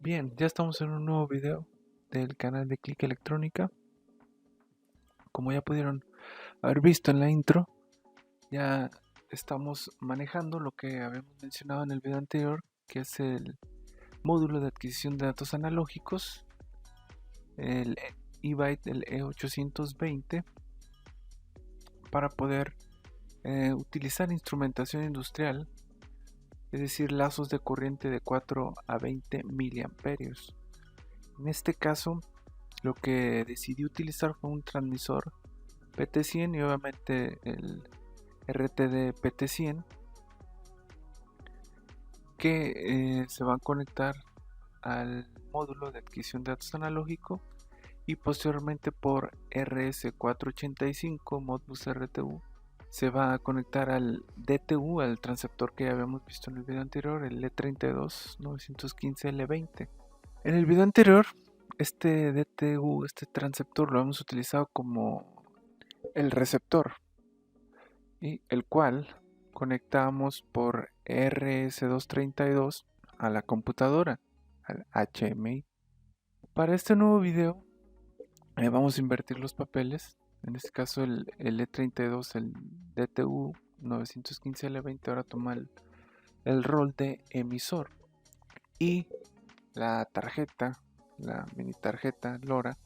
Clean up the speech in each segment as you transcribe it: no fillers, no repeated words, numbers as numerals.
Bien, ya estamos en un nuevo video del canal de Click Electrónica. Como ya pudieron haber visto en la intro, ya estamos manejando lo que habíamos mencionado en el video anterior, que es el módulo de adquisición de datos analógicos, el eByte, el E820, para poder utilizar instrumentación industrial, es decir, lazos de corriente de 4 a 20 miliamperios. En este caso, lo que decidí utilizar fue un transmisor PT100 y obviamente el RTD PT100 que se van a conectar al módulo de adquisición de datos analógico y posteriormente por RS485 Modbus RTU se va a conectar al DTU, al transceptor que ya habíamos visto en el video anterior, el E32-915L20. En el video anterior, este DTU, este transceptor, lo hemos utilizado como el receptor, y el cual conectamos por RS232 a la computadora, al HMI. Para este nuevo video vamos a invertir los papeles. En este caso el E32, el DTU 915L20 ahora toma el rol de emisor y la tarjeta, la mini tarjeta LoRa,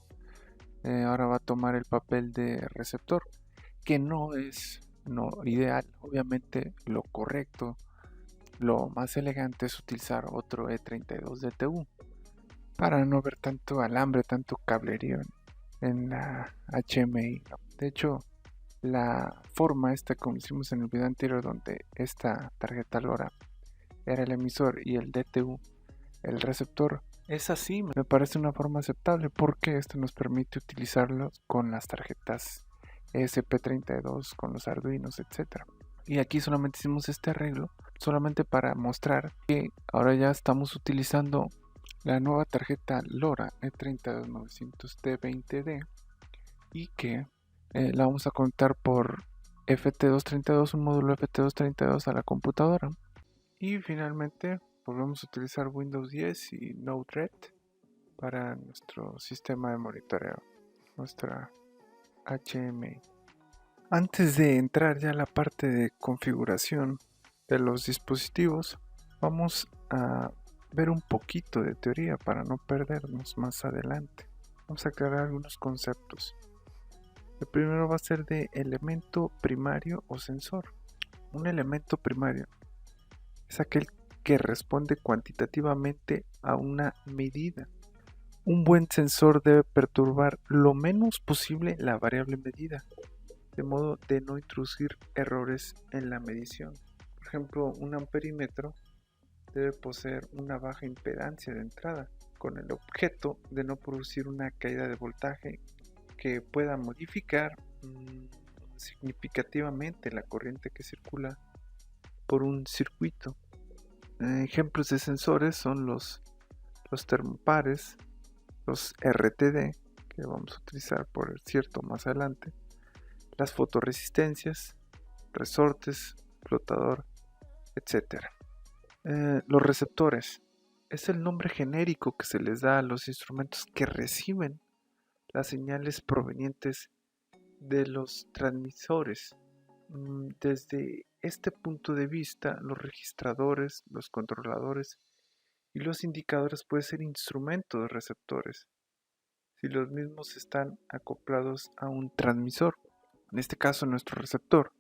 ahora va a tomar el papel de receptor, que no es ideal. Obviamente lo correcto, lo más elegante es utilizar otro E32 DTU para no ver tanto alambre, tanto cablerío en la HMI. De hecho, la forma esta como hicimos en el video anterior, donde esta tarjeta LoRa era el emisor y el DTU el receptor, es así, me parece una forma aceptable porque esto nos permite utilizarlo con las tarjetas ESP32, con los Arduinos, etc. Y aquí solamente hicimos este arreglo solamente para mostrar que ahora ya estamos utilizando la nueva tarjeta LoRa E32900T20D y que la vamos a conectar por FT232, un módulo FT232 a la computadora. Y finalmente volvemos a utilizar Windows 10 y Node-RED para nuestro sistema de monitoreo, nuestra HMI. Antes de entrar ya a la parte de configuración de los dispositivos, vamos a ver un poquito de teoría para no perdernos más adelante. Vamos a aclarar algunos conceptos. El primero va a ser de elemento primario o sensor. Un elemento primario es aquel que responde cuantitativamente a una medida. Un buen sensor debe perturbar lo menos posible la variable medida, de modo de no introducir errores en la medición. Por ejemplo, un amperímetro debe poseer una baja impedancia de entrada, con el objeto de no producir una caída de voltaje que pueda modificar significativamente la corriente que circula por un circuito. Ejemplos de sensores son los termopares, los RTD, que vamos a utilizar por cierto más adelante, las fotorresistencias, resortes, flotador, etc. Los receptores es el nombre genérico que se les da a los instrumentos que reciben las señales provenientes de los transmisores. Desde este punto de vista, los registradores, los controladores y los indicadores pueden ser instrumentos de receptores si los mismos están acoplados a un transmisor. En este caso, nuestro receptor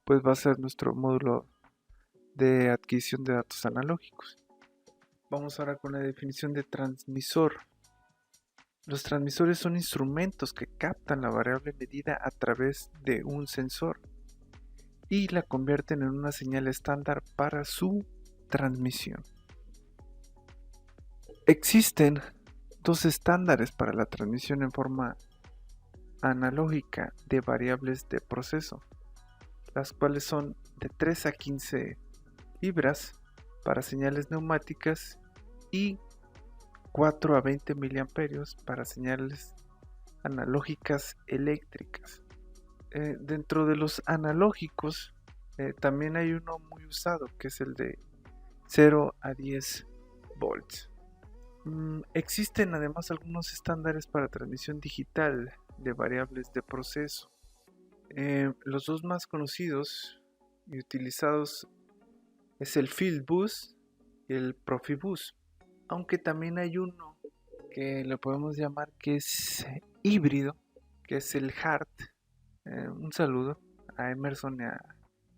pues va a ser nuestro módulo de adquisición de datos analógicos. Vamos ahora con la definición de transmisor. Los transmisores son instrumentos que captan la variable medida a través de un sensor y la convierten en una señal estándar para su transmisión. Existen dos estándares para la transmisión en forma analógica de variables de proceso, las cuales son de 3 a 15 libras para señales neumáticas y 4 a 20 miliamperios para señales analógicas eléctricas. Dentro de los analógicos también hay uno muy usado que es el de 0 a 10 volts. Existen además algunos estándares para transmisión digital de variables de proceso. Los dos más conocidos y utilizados es el Fieldbus y el Profibus, aunque también hay uno que lo podemos llamar que es híbrido, que es el HART. Un saludo a Emerson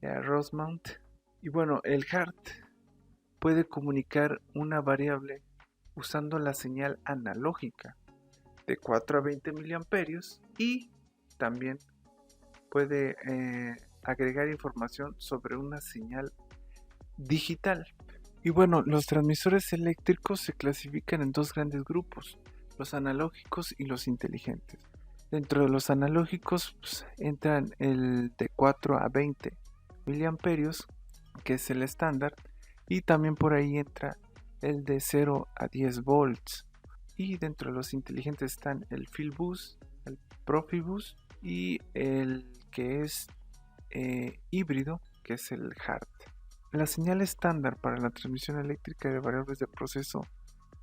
y a Rosemount. Y bueno, el HART puede comunicar una variable usando la señal analógica de 4 a 20 miliamperios y también puede agregar información sobre una señal digital. Y bueno, los transmisores eléctricos se clasifican en dos grandes grupos, los analógicos y los inteligentes. Dentro de los analógicos pues, entran el de 4 a 20 miliamperios, que es el estándar, y también por ahí entra el de 0 a 10 volts. Y dentro de los inteligentes están el Fieldbus, el Profibus y el que es híbrido, que es el HART. La señal estándar para la transmisión eléctrica de variables de proceso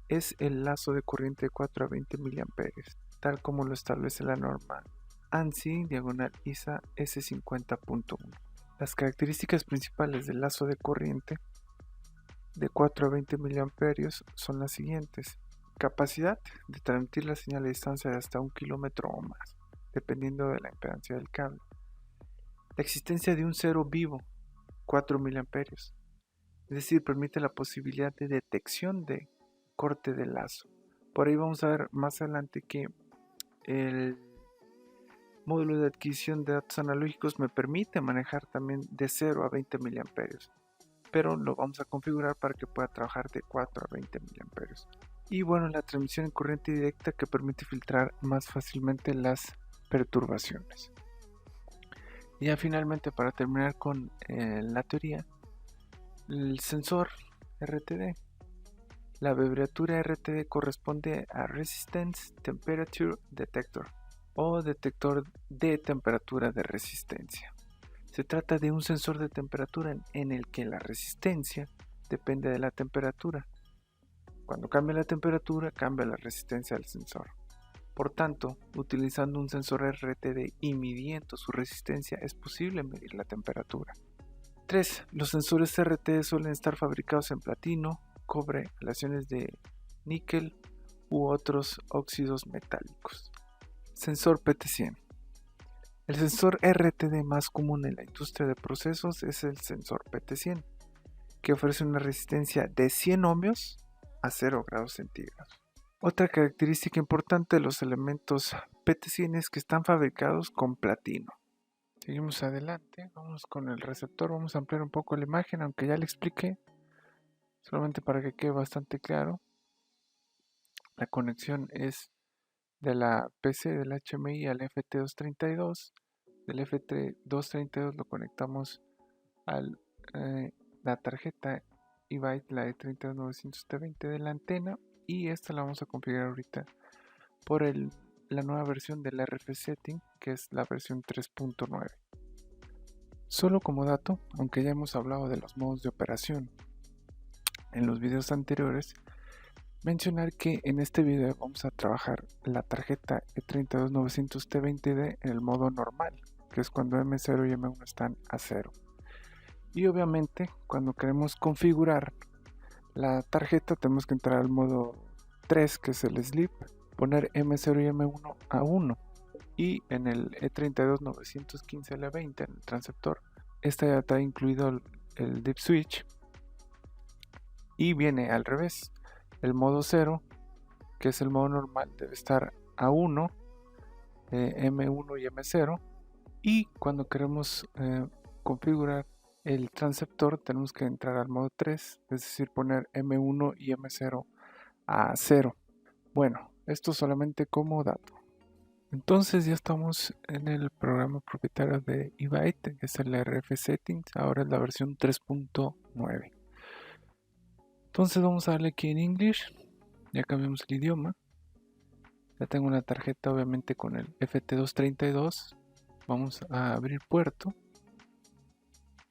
es el lazo de corriente de 4 a 20 miliamperios, tal como lo establece la norma ANSI ISA S50.1. Las características principales del lazo de corriente de 4 a 20 miliamperios son las siguientes: capacidad de transmitir la señal a distancia de hasta 1 kilómetro o más, dependiendo de la impedancia del cable. La existencia de un cero vivo, 4 miliamperios, es decir, permite la posibilidad de detección de corte de lazo. Por ahí vamos a ver más adelante que el módulo de adquisición de datos analógicos me permite manejar también de 0 a 20 miliamperios, pero lo vamos a configurar para que pueda trabajar de 4 a 20 miliamperios. Y bueno, la transmisión en corriente directa que permite filtrar más fácilmente las perturbaciones. Y ya finalmente, para terminar con la teoría, el sensor RTD. La abreviatura RTD corresponde a Resistance Temperature Detector o detector de temperatura de resistencia. Se trata de un sensor de temperatura en el que la resistencia depende de la temperatura. Cuando cambia la temperatura, cambia la resistencia del sensor. Por tanto, utilizando un sensor RTD y midiendo su resistencia es posible medir la temperatura. 3. Los sensores RTD suelen estar fabricados en platino, cobre, aleaciones de níquel u otros óxidos metálicos. Sensor PT100. El sensor RTD más común en la industria de procesos es el sensor PT100, que ofrece una resistencia de 100 ohmios a 0 grados centígrados. Otra característica importante de los elementos PT100 es que están fabricados con platino. Seguimos adelante, vamos con el receptor, vamos a ampliar un poco la imagen, aunque ya le expliqué, solamente para que quede bastante claro. La conexión es de la PC del HMI al FT232, del FT232 lo conectamos a la tarjeta eByte, la E32900T20 de la antena, y esta la vamos a configurar ahorita por la nueva versión del RF Setting, que es la versión 3.9. Solo como dato, aunque ya hemos hablado de los modos de operación en los videos anteriores, mencionar que en este video vamos a trabajar la tarjeta E32900T20D en el modo normal, que es cuando M0 y M1 están a 0. Y obviamente cuando queremos configurar la tarjeta tenemos que entrar al modo 3, que es el sleep, poner M0 y M1 a 1, y en el E32915L20 en el transceptor esta ya está incluido el dip switch, y viene al revés. El modo 0, que es el modo normal, debe estar a 1, M1 y M0, y cuando queremos configurar el transceptor tenemos que entrar al modo 3, es decir, poner M1 y M0 a 0. Bueno, esto solamente como dato. Entonces ya estamos en el programa propietario de eByte, que es el RF Settings, ahora es la versión 3.9. Entonces vamos a darle aquí en English, ya cambiamos el idioma. Ya tengo una tarjeta obviamente con el FT232. Vamos a abrir puerto.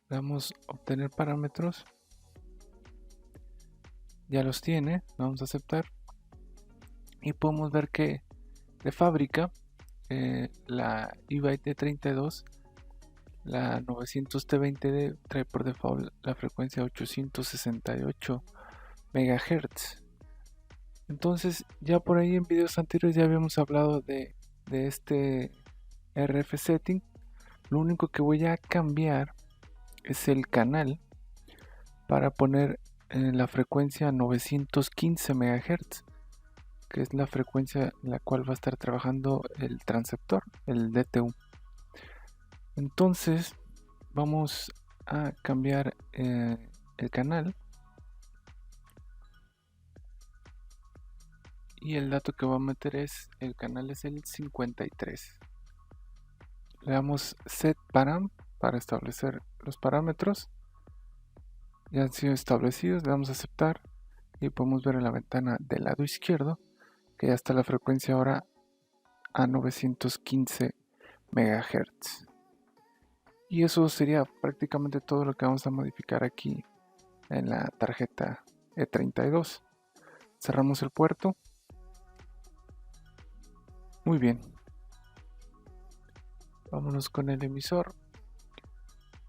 Damos obtener parámetros. Ya los tiene, vamos a aceptar. y podemos ver que de fábrica la eByte E32, la 900T20D, trae por default la frecuencia 868 MHz. Entonces ya por ahí en videos anteriores ya habíamos hablado de este RF setting. Lo único que voy a cambiar es el canal para poner la frecuencia 915 MHz, que es la frecuencia en la cual va a estar trabajando el transceptor, el DTU. Entonces vamos a cambiar el canal, y el dato que voy a meter es el canal es el 53. Le damos set param para establecer los parámetros. Ya han sido establecidos, le damos a aceptar y podemos ver en la ventana del lado izquierdo que ya está la frecuencia ahora a 915 MHz. Y eso sería prácticamente todo lo que vamos a modificar aquí en la tarjeta E32. Cerramos el puerto. Muy bien. Vámonos con el emisor.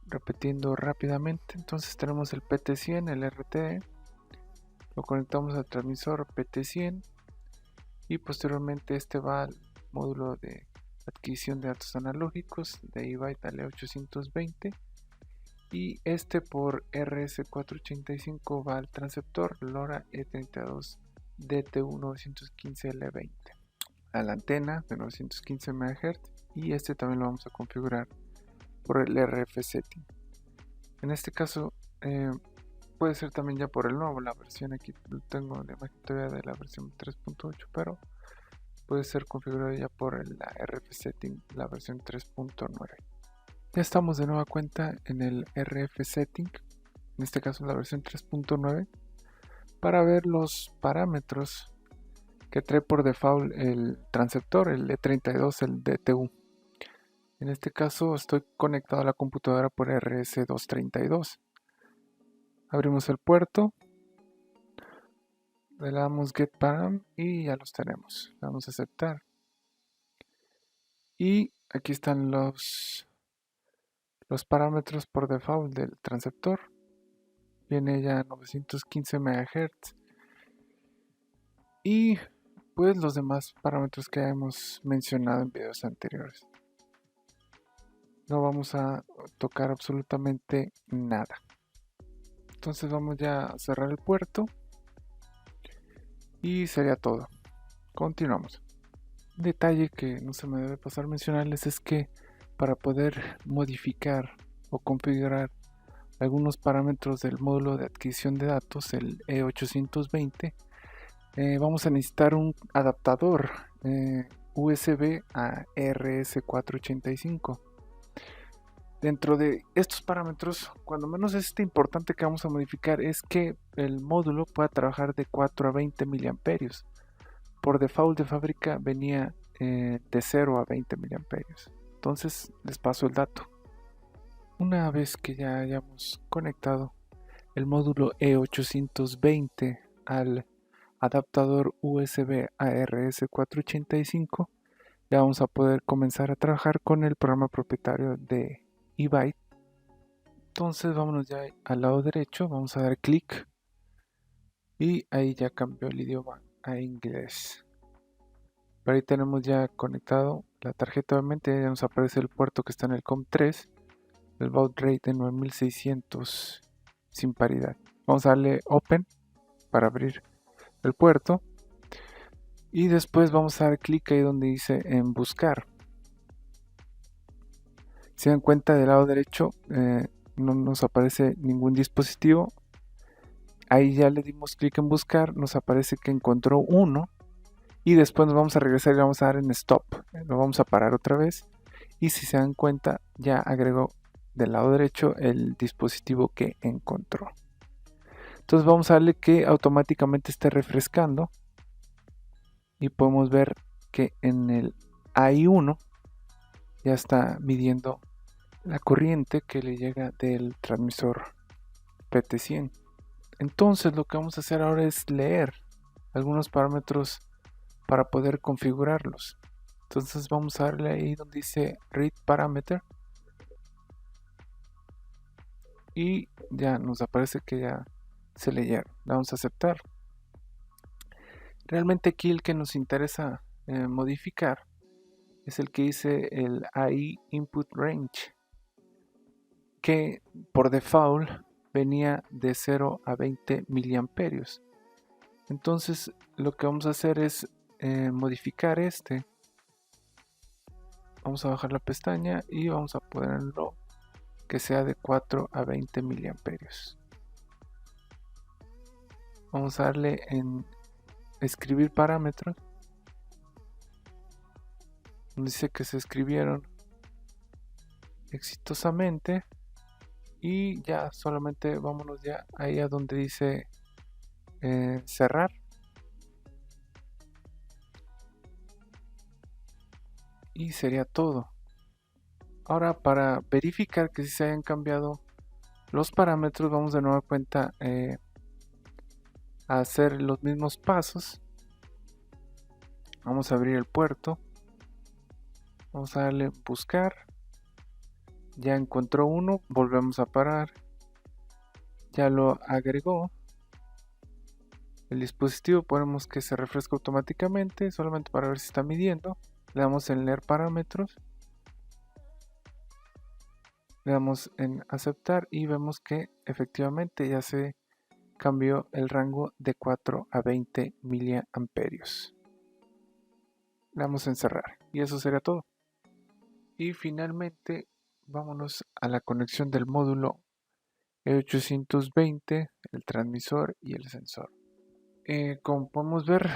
Repitiendo rápidamente. Entonces tenemos el PT100, el RTE. Lo conectamos al transmisor PT100. Y posteriormente este va al módulo de adquisición de datos analógicos de eByte al E820. Y este por RS485 va al transceptor LoRa E32 DTU915L20, a la antena de 915 MHz, y este también lo vamos a configurar por el RF setting. En este caso puede ser también ya por el nuevo, la versión aquí lo tengo de todavía de la versión 3.8, pero puede ser configurado ya por el RF setting, la versión 3.9. Ya estamos de nueva cuenta en el RF setting, en este caso la versión 3.9, para ver los parámetros que trae por default el transceptor, el E32, el DTU. En este caso estoy conectado a la computadora por RS232. Abrimos el puerto, le damos get param y ya los tenemos. Le damos a aceptar. Y aquí están los parámetros por default del transceptor. Viene ya 915 MHz. Y pues los demás parámetros que hemos mencionado en videos anteriores. No vamos a tocar absolutamente nada. Entonces vamos ya a cerrar el puerto y sería todo. Continuamos. Un detalle que no se me debe pasar mencionarles es que para poder modificar o configurar algunos parámetros del módulo de adquisición de datos, el E820, vamos a necesitar un adaptador USB a RS485. Dentro de estos parámetros, cuando menos es importante que vamos a modificar es que el módulo pueda trabajar de 4 a 20 miliamperios. Por default de fábrica venía de 0 a 20 miliamperios. Entonces les paso el dato. Una vez que ya hayamos conectado el módulo E820 al adaptador USB a RS485, ya vamos a poder comenzar a trabajar con el programa propietario de eByte. Entonces vámonos ya al lado derecho, vamos a dar clic y ahí ya cambió el idioma a inglés. Por ahí tenemos ya conectado la tarjeta, obviamente ya nos aparece el puerto que está en el COM3, el baud rate de 9600 sin paridad. Vamos a darle open para abrir el puerto y después vamos a dar clic ahí donde dice en buscar. Si se dan cuenta, del lado derecho no nos aparece ningún dispositivo. Ahí ya le dimos clic en buscar, nos aparece que encontró uno y después nos vamos a regresar y le vamos a dar en stop. Lo vamos a parar otra vez y si se dan cuenta ya agregó del lado derecho el dispositivo que encontró. Entonces vamos a darle que automáticamente esté refrescando y podemos ver que en el AI1 ya está midiendo la corriente que le llega del transmisor PT100. Entonces lo que vamos a hacer ahora es leer algunos parámetros para poder configurarlos. Entonces vamos a darle ahí donde dice read parameter y ya nos aparece que ya se leyeron. Le vamos a aceptar. Realmente aquí el que nos interesa modificar es el que dice el AI input range, que por default venía de 0 a 20 miliamperios. Entonces lo que vamos a hacer es modificar este. Vamos a bajar la pestaña y vamos a ponerlo que sea de 4 a 20 miliamperios. Vamos a darle en escribir parámetros. Dice que se escribieron exitosamente y ya solamente vámonos ya ahí a donde dice cerrar y sería todo. Ahora, para verificar que si se hayan cambiado los parámetros, vamos de nueva cuenta a hacer los mismos pasos. Vamos a abrir el puerto, vamos a darle buscar, ya encontró uno, volvemos a parar, ya lo agregó. El dispositivo ponemos que se refresca automáticamente, solamente para ver si está midiendo. Le damos en leer parámetros, le damos en aceptar y vemos que efectivamente ya se cambió el rango de 4 a 20 miliamperios. Le damos en cerrar y eso sería todo. Y finalmente vámonos a la conexión del módulo E820, el transmisor y el sensor. Como podemos ver,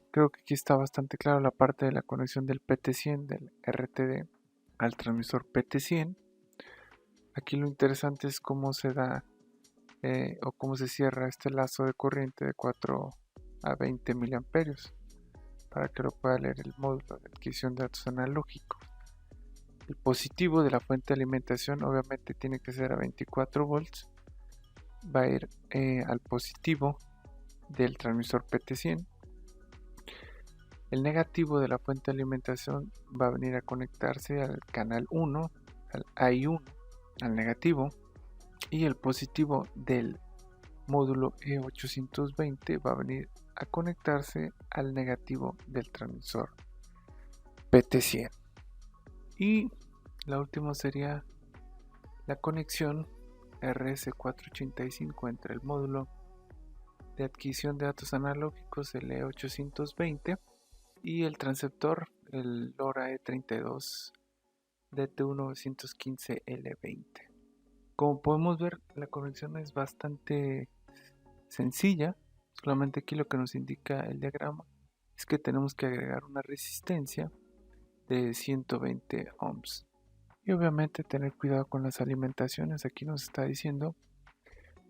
creo que aquí está bastante claro la parte de la conexión del PT100, del RTD al transmisor PT100. Aquí lo interesante es cómo se da o cómo se cierra este lazo de corriente de 4 a 20 miliamperios para que lo pueda leer el módulo de adquisición de datos analógicos. El positivo de la fuente de alimentación obviamente tiene que ser a 24 volts, va a ir al positivo del transmisor PT100. El negativo de la fuente de alimentación va a venir a conectarse al canal 1, al AI1, al negativo, y el positivo del módulo E820 va a venir a conectarse al negativo del transmisor PT100. Y la última sería la conexión RS485 entre el módulo de adquisición de datos analógicos, el E820, y el transceptor, el LoRa E32 DTU915L20. Como podemos ver, la conexión es bastante sencilla. Solamente aquí lo que nos indica el diagrama es que tenemos que agregar una resistencia de 120 ohms. Y obviamente tener cuidado con las alimentaciones. Aquí nos está diciendo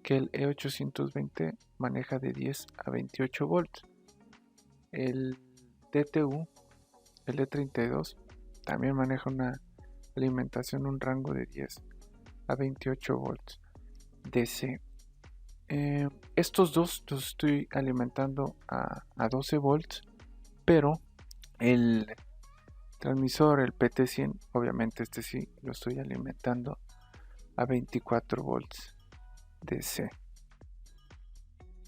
que el E820 maneja de 10 a 28 volts. El DTU, el E32, también maneja una alimentación, un rango de 10 a 28 volts DC. Estos dos los estoy alimentando a 12 volts, pero el transmisor, el PT100, obviamente este sí lo estoy alimentando a 24 volts DC.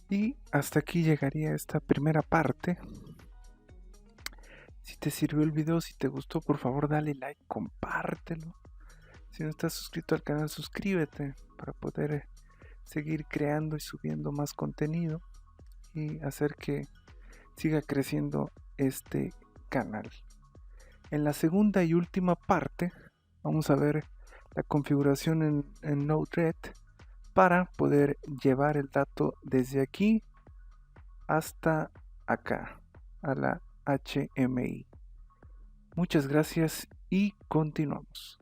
Y hasta aquí llegaría esta primera parte. Si te sirvió el video, si te gustó, por favor dale like, compártelo. Si no estás suscrito al canal, suscríbete para poder seguir creando y subiendo más contenido y hacer que siga creciendo este canal. En la segunda y última parte vamos a ver la configuración en Node-RED para poder llevar el dato desde aquí hasta acá a la HMI. Muchas gracias y continuamos.